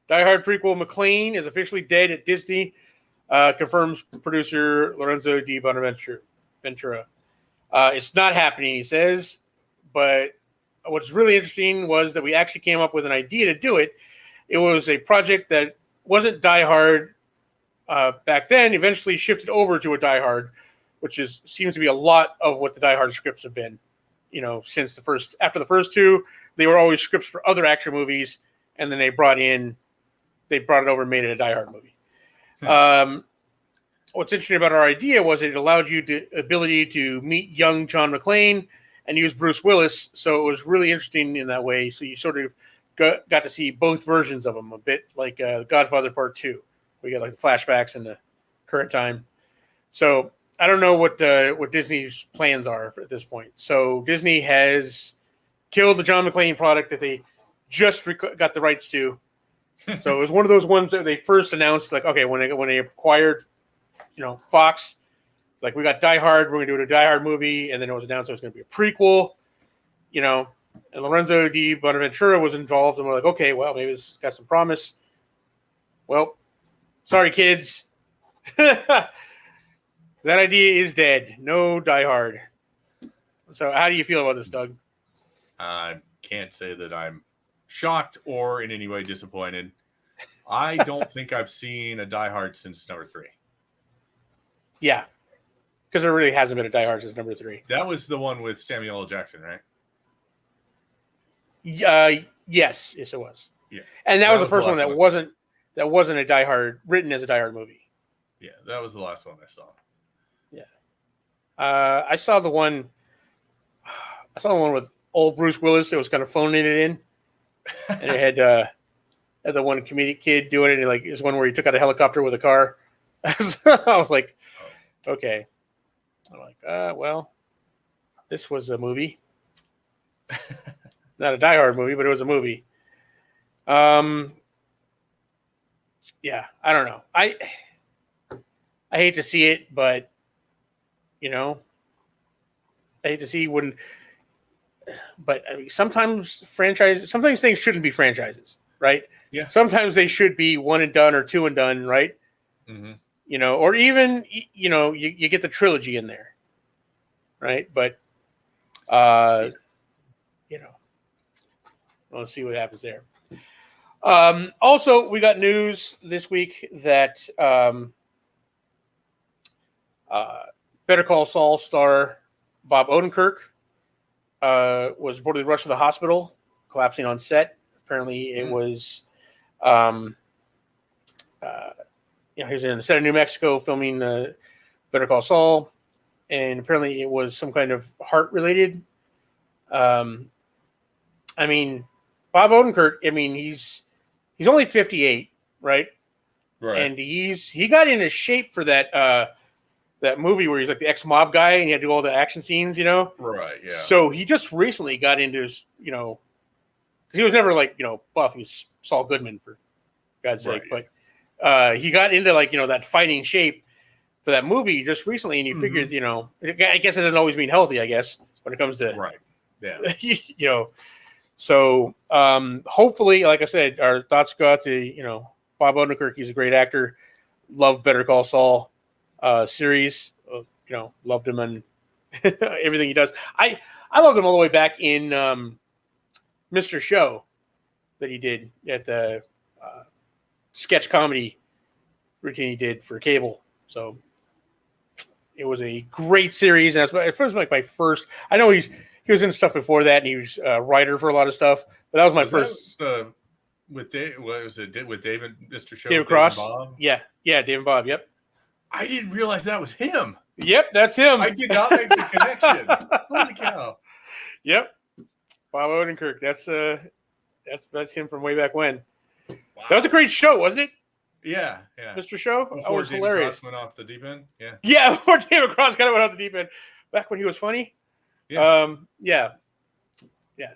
Die Hard prequel McClane is officially dead at Disney, confirms producer Lorenzo Di Bonaventura. It's not happening, he says, but what's really interesting was that we actually came up with an idea to do it. It was a project that wasn't Die Hard back then, eventually shifted over to a Die Hard, which seems to be a lot of what the Die Hard scripts have been. Since after the first 2, they were always scripts for other action movies, and then they brought it over and made it a Die Hard movie. What's interesting about our idea was it allowed you the ability to meet young John McClane and used Bruce Willis, so it was really interesting in that way. So you sort of got to see both versions of him, a bit like Godfather Part 2. We got like the flashbacks in the current time. So I don't know what Disney's plans are at this point. So Disney has killed the John McClane product that they just got the rights to. So it was one of those ones that they first announced, like, okay, when they acquired, Fox, like, we got Die Hard, we're going to do a Die Hard movie, and then it was announced it was going to be a prequel, and Lorenzo di Bonaventura was involved, and we're like, okay, well, maybe this has got some promise. Well, sorry, kids. That idea is dead. No Die Hard. So how do you feel about this, Doug? I can't say that I'm shocked or in any way disappointed. I don't think I've seen a Die Hard since number 3. Yeah, because there really hasn't been a Die Hard since number 3. That was the one with Samuel L. Jackson, right? Yes, it was. Yeah, and that was the first the one that wasn't a Die Hard written as a Die Hard movie. Yeah, that was the last one I saw. Yeah, I saw the one with old Bruce Willis that was kind of phoning it in, and it had the one comedic kid doing it. And like, it was one where he took out a helicopter with a car. So I was like, okay. I'm like, well, this was a movie, not a Die Hard movie, but it was a movie. Yeah, I don't know. I hate to see it, but I hate to see when. But I mean, sometimes things shouldn't be franchises, right? Yeah. Sometimes they should be one and done or two and done, right? Mm-hmm. Or even you get the trilogy in there, right? But let's see what happens there. Also, we got news this week that Better Call Saul star Bob Odenkirk was reportedly rushed to the hospital, collapsing on set. Apparently, it was, he was in the set of New Mexico filming Better Call Saul, and apparently it was some kind of heart-related. I mean, Bob Odenkirk. I mean, he's only 58, right? Right. And he got into shape for that movie where he's like the ex-mob guy and he had to do all the action scenes, Right, yeah. So he just recently got into his, because he was never like, buff. He's Saul Goodman, for God's sake. Right. But he got into like, that fighting shape for that movie just recently. And you figured, I guess it doesn't always mean healthy, I guess, when it comes to, right. Yeah. So hopefully, like I said, our thoughts go out to, Bob Odenkirk. He's a great actor. Love Better Call Saul series. Loved him and everything he does. I loved him all the way back in Mr. Show that he did at the sketch comedy routine he did for cable. So it was a great series. And it was like my first. I know he was in stuff before that, and he was a writer for a lot of stuff. But that was my first. With Dave, what was it? With David, Mr. Show, David Cross. Bob? Yeah, David and Bob. Yep. I didn't realize that was him. Yep, that's him. I did not make the connection. Holy cow! Yep, Bob Odenkirk. That's him from way back when. Wow. That was a great show, wasn't it? Yeah. Mr. Show. That was David hilarious. Cross went off the deep end. Yeah. Yeah, before David Cross kind of went off the deep end, back when he was funny. Yeah. Yeah.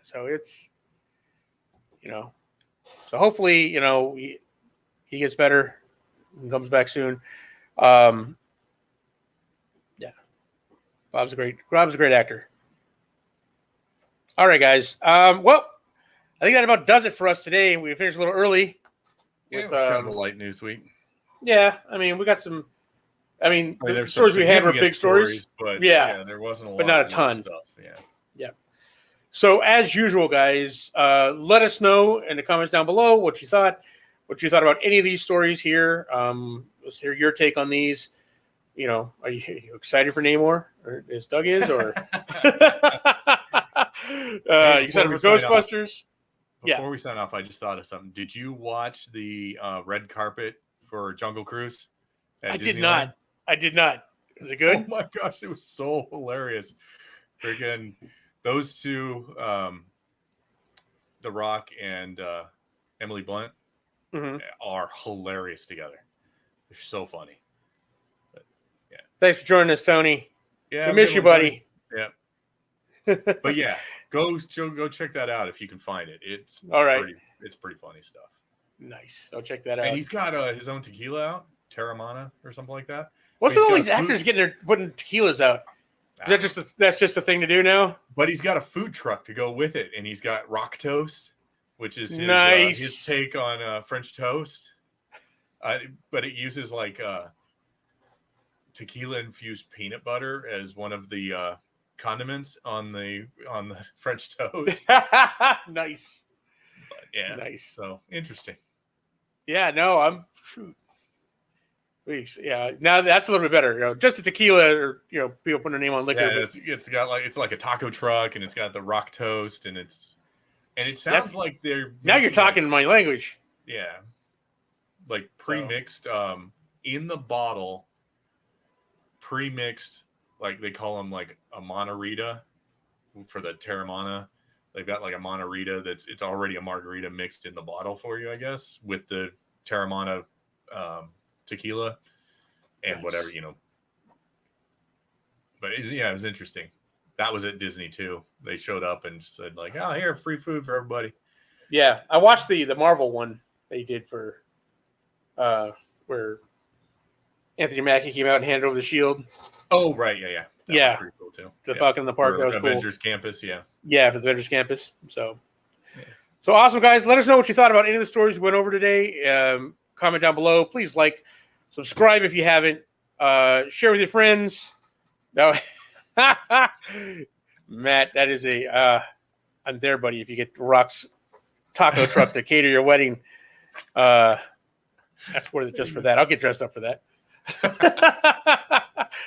So it's, so hopefully, he gets better and comes back soon. Yeah. Bob's a great actor. All right, guys. Well, I think that about does it for us today. We finished a little early. Yeah, it was kind of a light news week. Yeah, I mean, we got some. The there's stories we had were big stories, but yeah, there wasn't a lot, but not a of ton. stuff. Yeah. So as usual, guys, let us know in the comments down below what you thought about any of these stories here. Let's hear your take on these. Are you excited for Namor, or as Doug is, or you excited for Ghostbusters? Before we sign off, I just thought of something. Did you watch the red carpet for Jungle Cruise? I did not. Is it good? Oh my gosh, it was so hilarious. Freaking those two, The Rock and Emily Blunt, are hilarious together. They're so funny. But, yeah. Thanks for joining us, Tony. Yeah, We miss you, buddy. Yeah. But yeah, go check that out if you can find it. It's all right. It's pretty funny stuff. Nice. I'll check that out. And he's got his own tequila out, Terramana or something like that. What's with all these actors putting tequilas out? Is that's just a thing to do now? But he's got a food truck to go with it, and he's got rock toast, which is his take on French toast. But it uses like tequila infused peanut butter as one of the condiments on the French toast. Nice. But yeah, nice. So interesting. Yeah, no, yeah, now that's a little bit better. Just the tequila, or people putting their name on liquor. Yeah, it's got it's like a taco truck, and it's got the rock toast, and it sounds like they're now you're talking my language. Yeah, like pre-mixed in the bottle, pre-mixed, like they call them like a Monterita for the Terramana. They've got like a Monterita it's already a margarita mixed in the bottle for you, I guess, with the Terramana tequila and whatever, But it was interesting. That was at Disney too. They showed up and said like, "Oh, here, free food for everybody." Yeah, I watched the Marvel one they did for where Anthony Mackie came out and handed over the shield. Oh, right, yeah. That was pretty cool too. The Falcon in the Park, that was Avengers cool. Campus, yeah. Yeah, for the Avengers Campus. So awesome, guys. Let us know what you thought about any of the stories we went over today. Comment down below. Please like, subscribe if you haven't. Share with your friends. No, Matt, that is I'm there, buddy. If you get Rock's taco truck to cater your wedding, that's worth it just for that. I'll get dressed up for that.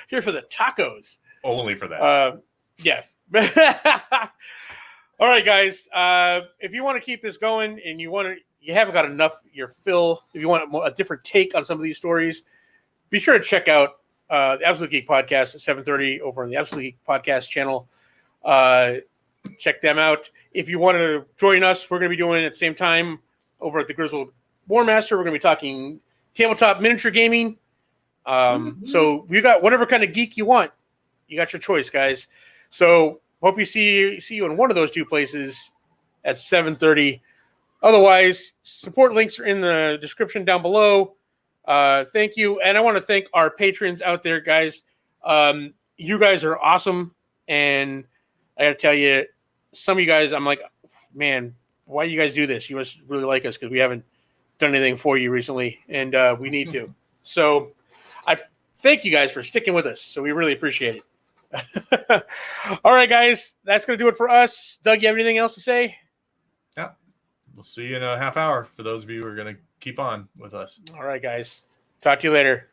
Here for the tacos. Only for that. Yeah. All right, guys. If you want to keep this going and you haven't got enough your fill, if you want a different take on some of these stories, be sure to check out the Absolute Geek Podcast at 7:30 over on the Absolute Geek Podcast channel. Check them out. If you want to join us, we're going to be doing it at the same time over at the Grizzled War Master. We're going to be talking tabletop miniature gaming. So you got whatever kind of geek you want. You got your choice, guys. So hope you see you in one of those two places at 7:30. Otherwise, support links are in the description down below. Thank you. And I want to thank our patrons out there, guys. You guys are awesome. And I got to tell you, some of you guys, I'm like, man, why do you guys do this? You must really like us because we haven't done anything for you recently. And we need to. So I thank you guys for sticking with us. So we really appreciate it. All right, guys. That's going to do it for us. Doug, you have anything else to say? Yeah. We'll see you in a half hour for those of you who are going to keep on with us. All right, guys. Talk to you later.